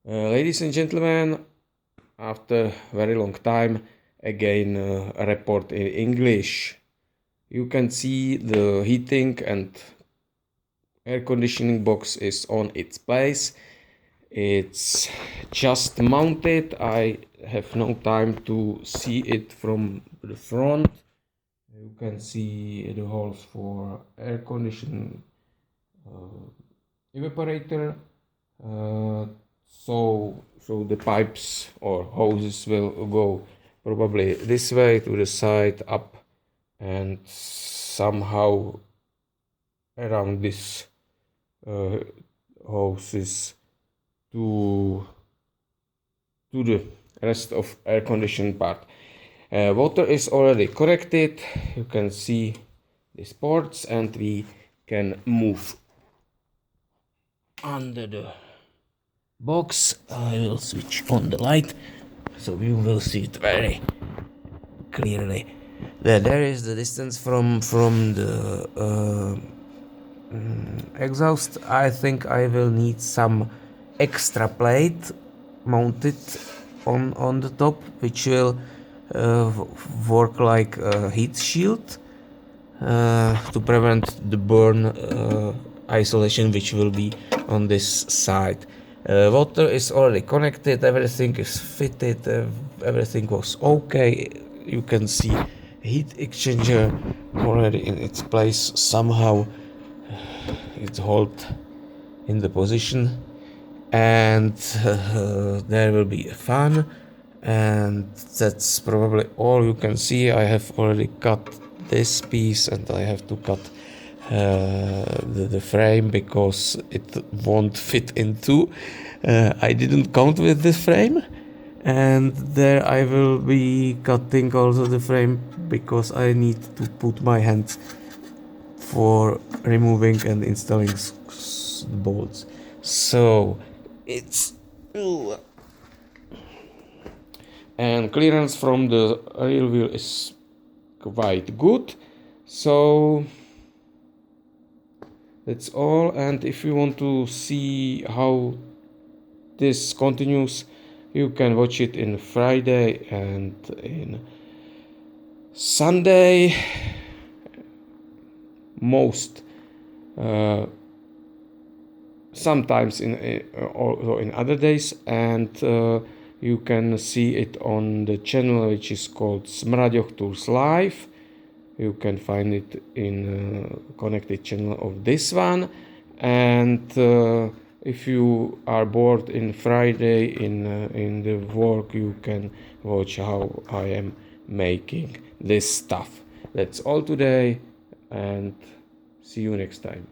Ladies and gentlemen, after very long time, again a report in English. You can see the heating and air conditioning box is on its place. It's just mounted. I have no time to see it from the front. You can see the holes for air conditioning evaporator. So the pipes or hoses will go probably this way to the side up and somehow around this hoses to the rest of air conditioning part. Water is already connected. You can see these ports and we can move under the box. I will switch on the light so you will see it very clearly. There is the distance from the exhaust. I think I will need some extra plate mounted on the top, which will work like a heat shield to prevent the burn isolation which will be on this side. Water is already connected, everything is fitted, everything was okay. You can see heat exchanger already in its place. Somehow it's hold in the position, and there will be a fan, and that's probably all you can see. I have already cut this piece and I have to cut the frame because it won't fit into. I didn't count with this frame, and there I will be cutting also the frame because I need to put my hands for removing and installing bolts. So it's and clearance from the rear wheel is quite good. So that's all, and if you want to see how this continues, you can watch it in Friday and in Sunday, most sometimes also in other days, and you can see it on the channel which is called Smraďoch Tours Live. You can find it in connected channel of this one, and if you are bored in Friday in the work, you can watch how I am making this stuff. That's all today, and see you next time.